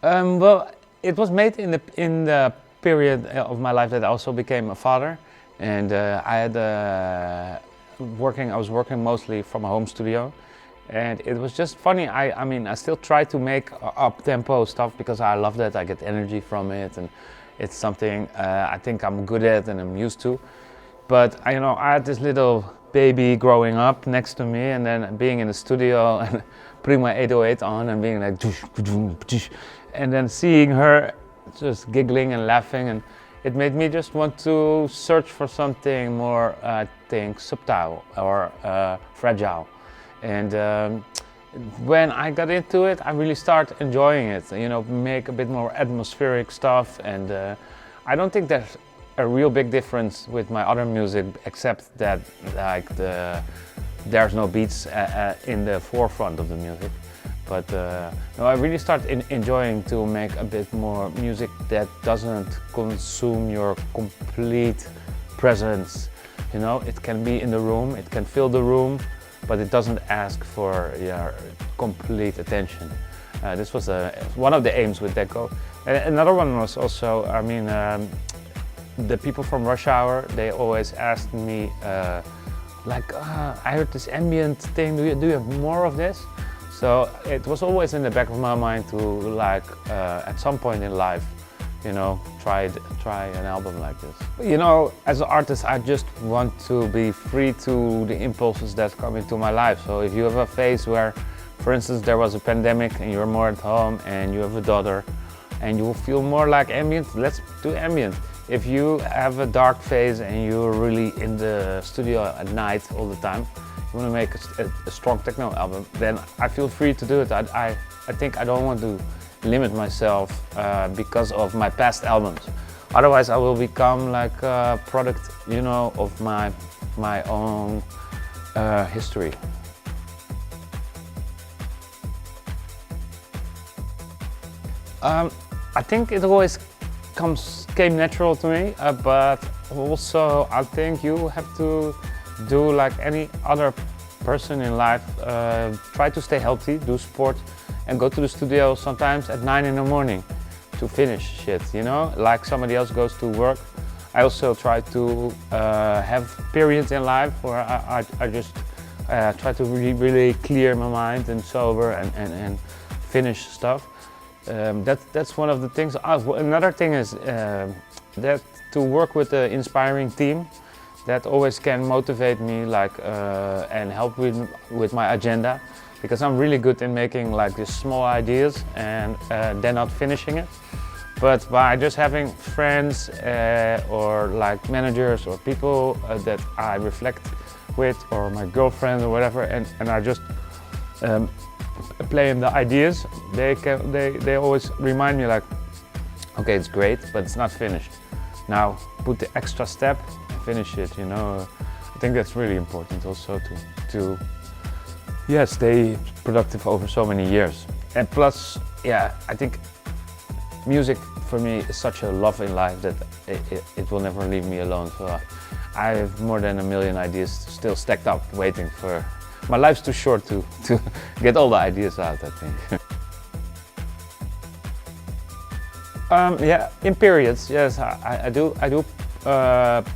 Well, it was made in the period of my life that I also became a father, and I was working mostly from a home studio, and it was just funny. I mean, I still try to make up-tempo stuff because I love that. I get energy from it, and it's something I think I'm good at and I'm used to. But I had this little baby growing up next to me, and then being in the studio and putting my 808 on and being like, and then seeing her just giggling and laughing, and it made me just want to search for something more, I think, subtle or fragile. And when I got into it, I really started enjoying it. Make a bit more atmospheric stuff, and I don't think there's a real big difference with my other music, except that there's no beats in the forefront of the music. But no, I really started enjoying to make a bit more music that doesn't consume your complete presence. It can be in the room, it can fill the room, but it doesn't ask for your complete attention. This was one of the aims with Deco. Another one was also, the people from Rush Hour, they always asked me, I heard this ambient thing, do you have more of this? So it was always in the back of my mind to at some point in life, try an album like this. As an artist, I just want to be free to the impulses that come into my life. So if you have a phase where, for instance, there was a pandemic and you're more at home and you have a daughter and you feel more like ambient, let's do ambient. If you have a dark phase and you're really in the studio at night all the time, you want to make a strong techno album, then I feel free to do it. I think I don't want to limit myself because of my past albums. Otherwise I will become like a product, of my own history. I think it always came natural to me, but also I think you have to do like any other person in life, try to stay healthy, do sport, and go to the studio sometimes at 9 in the morning to finish shit, like somebody else goes to work. I also try to have periods in life where I just try to really clear my mind and sober and finish stuff. That's one of the things. Another thing is that to work with an inspiring team that always can motivate me and help with my agenda, because I'm really good in making like these small ideas and then not finishing it. But by just having friends or like managers or people that I reflect with, or my girlfriend or whatever, and I just playing the ideas, they always remind me like, okay, it's great, but it's not finished. Now put the extra step and finish it. I think that's really important also to stay productive over so many years. And plus, I think music for me is such a love in life that it will never leave me alone. So I have more than 1 million ideas still stacked up, waiting for. My life's too short to get all the ideas out, I think. In periods, yes, I do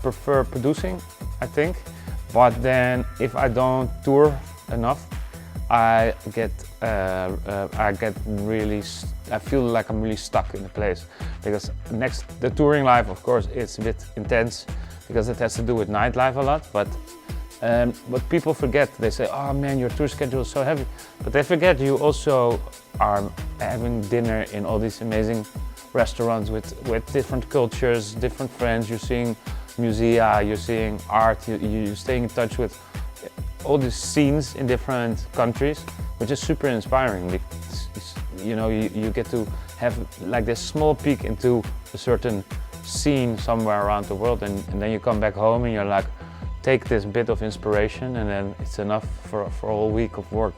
prefer producing, I think. But then if I don't tour enough, I feel like I'm really stuck in a place, because the touring life, of course, it's a bit intense because it has to do with nightlife a lot. But what people forget, they say, oh man, your tour schedule is so heavy. But they forget you also are having dinner in all these amazing restaurants with different cultures, different friends. You're seeing musea, you're seeing art, you're staying in touch with all these scenes in different countries, which is super inspiring. You get to have like this small peek into a certain scene somewhere around the world, and then you come back home and you're like, take this bit of inspiration, and then it's enough for a whole week of work,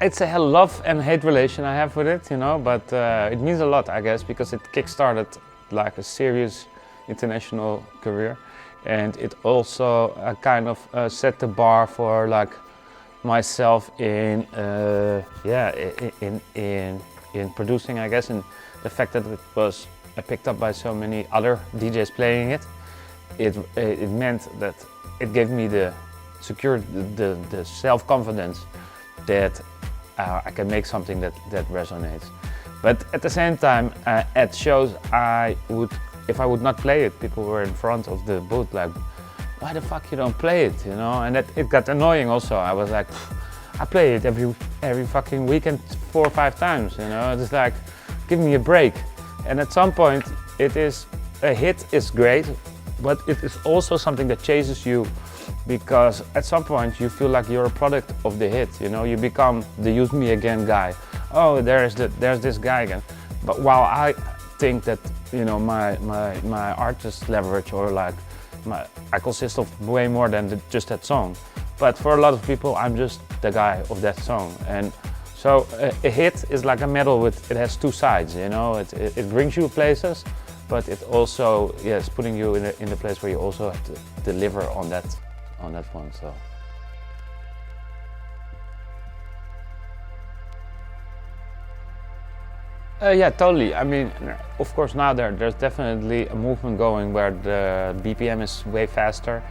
It's a love and hate relation I have with it, but it means a lot, I guess, because it kick-started like a serious international career, and it also kind of set the bar for like myself in in producing, I guess, and the fact that it was picked up by so many other DJs playing it. It meant that it gave me the self-confidence that I can make something that resonates. But at the same time, at shows, if I would not play it, people were in front of the booth like, why the fuck you don't play it, you know? And it got annoying also. I was like, I play it every fucking weekend 4 or 5 times, you know? It's like, give me a break. And at some point, a hit is great, but it is also something that chases you, because at some point you feel like you're a product of the hit, you know? You become the use me again guy. Oh, there's this guy again. But while I think that, you know, my artist leverage, or like I consist of way more than just that song. But for a lot of people, I'm just the guy of that song. And so a hit is like a medal it has 2 sides, you know? It brings you places, but it also, it's putting you in the place where you also have to deliver on that one. So. Yeah, totally. I mean, of course now there's definitely a movement going where the BPM is way faster,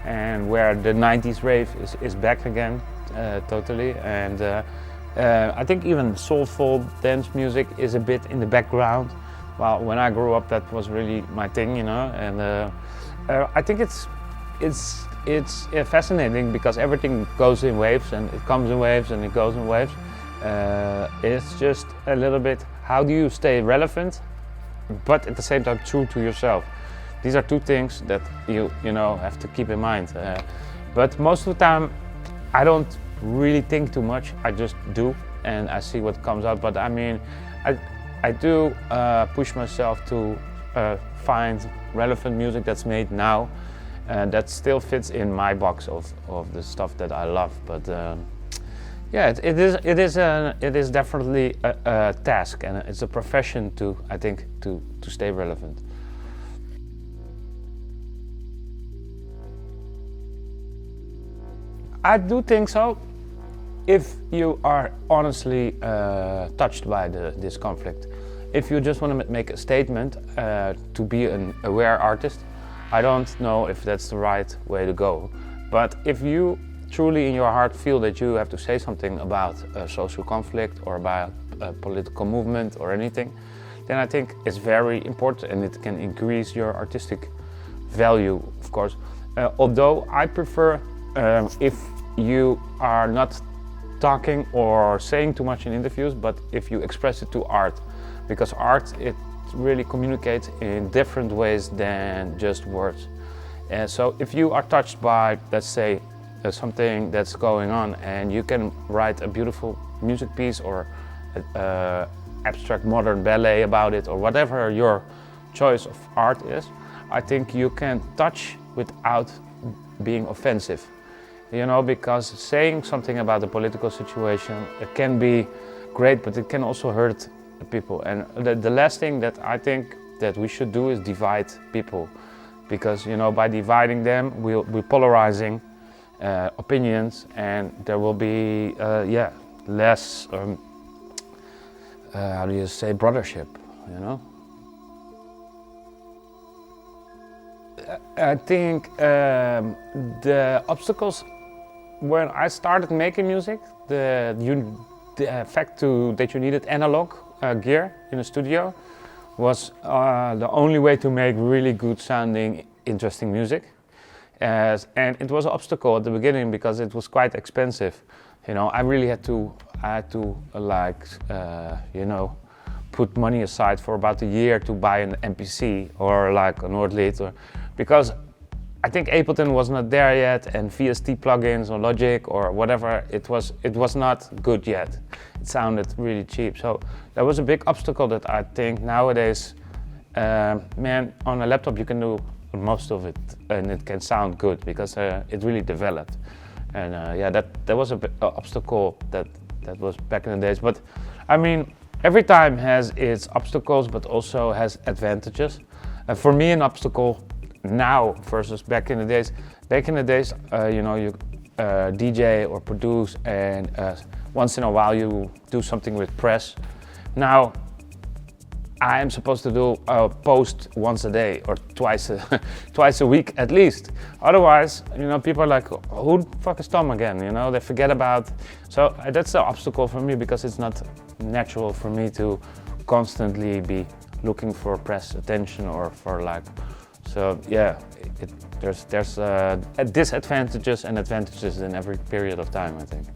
and where the 90s rave is back again, totally. And I think even soulful dance music is a bit in the background. Well, when I grew up, that was really my thing, you know. And I think it's fascinating because everything goes in waves, and it comes in waves, and it goes in waves. It's just a little bit, how do you stay relevant, but at the same time true to yourself? These are 2 things that you know have to keep in mind. But most of the time, I don't really think too much. I just do, and I see what comes out. But I mean, I do push myself to find relevant music that's made now, that still fits in my box of the stuff that I love. But yeah, it is definitely a task, and it's a profession to, I think, to stay relevant. I do think so. If you are honestly touched by this conflict, if you just want to make a statement to be an aware artist, I don't know if that's the right way to go. But if you truly in your heart feel that you have to say something about a social conflict or about a political movement or anything, then I think it's very important, and it can increase your artistic value, of course. Although I prefer if you are not talking or saying too much in interviews, but if you express it to art, because art, it really communicates in different ways than just words. And so if you are touched by, let's say, something that's going on, and you can write a beautiful music piece or abstract modern ballet about it, or whatever your choice of art is, I think you can touch without being offensive. You know, because saying something about the political situation, it can be great, but it can also hurt people. And the last thing that I think that we should do is divide people, because, you know, by dividing them, we're polarizing opinions, and there will be less how do you say, brothership, you know. I think the obstacles when I started making music, the fact that you needed analog gear in a studio was the only way to make really good sounding, interesting music. And it was an obstacle at the beginning because it was quite expensive. You know, I really had to like, you know, put money aside for about a year to buy an MPC or like a Nordlit, or because I think Ableton was not there yet, and VST plugins or Logic or whatever, it was not good yet. It sounded really cheap. So that was a big obstacle that I think nowadays, man, on a laptop you can do most of it, and it can sound good because it really developed. And yeah, that was a big obstacle that was back in the days. But I mean, every time has its obstacles, but also has advantages. For me, an obstacle now versus back in the days. Back in the days, you know, DJ or produce, and once in a while you do something with press. Now I am supposed to do a post once a day or twice a week at least. Otherwise, you know, people are like, who the fuck is Tom again? You know, they forget about. So that's the obstacle for me, because it's not natural for me to constantly be looking for press attention or for like. So yeah, there's disadvantages and advantages in every period of time, I think.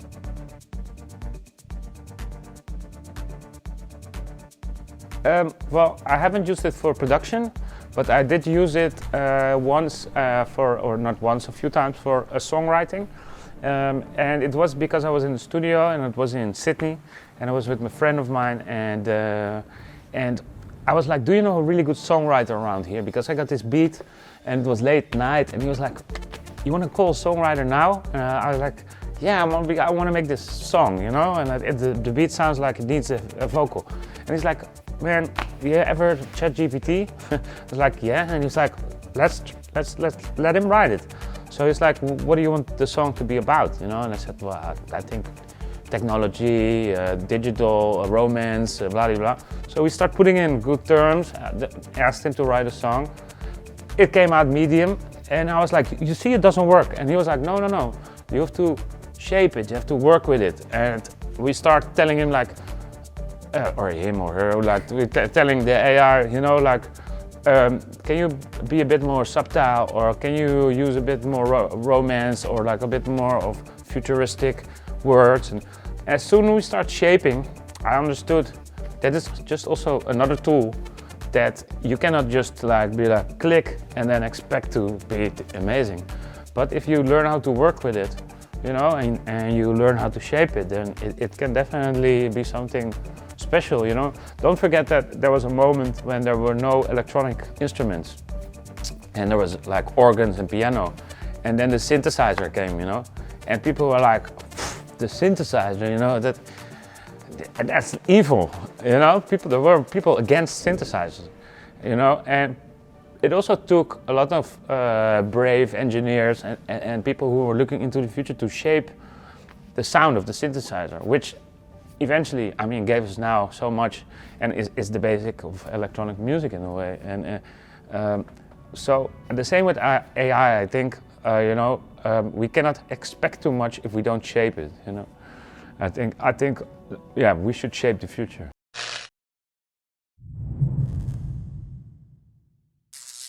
Well, I haven't used it for production, but I did use it once or not once, a few times for songwriting. And it was because I was in the studio, and it was in Sydney, and I was with a friend of mine, and I was like, do you know a really good songwriter around here? Because I got this beat, and it was late night, and he was like, you want to call a songwriter now? I was like, yeah, I want to make this song, you know, and the beat sounds like it needs a vocal. And he's like, man, you ever ChatGPT? I was like, yeah, and he's like, let's let him write it. So he's like, what do you want the song to be about, you know? And I said, well, I think technology, digital, romance, blah, blah, blah. So we start putting in good terms, asked him to write a song. It came out medium, and I was like, you see, it doesn't work. And he was like, no, you have to shape it, you have to work with it. And we start telling him like, or him or her, like we're telling the AI, you know, like, can you be a bit more subtle, or can you use a bit more romance, or like a bit more of futuristic words? And as soon as we start shaping, I understood that it's just also another tool that you cannot just like be like click and then expect to be amazing. But if you learn how to work with it, you know, and you learn how to shape it, then it can definitely be something special, you know. Don't forget that there was a moment when there were no electronic instruments, and there was like organs and piano, and then the synthesizer came, you know, and people were like, the synthesizer, you know, that's evil, you know. There were people against synthesizers, you know, and it also took a lot of brave engineers and people who were looking into the future to shape the sound of the synthesizer, which eventually, I mean, gave us now so much, and is the basic of electronic music in a way. And so the same with AI, I think, you know, we cannot expect too much if we don't shape it, you know. I think, yeah, we should shape the future.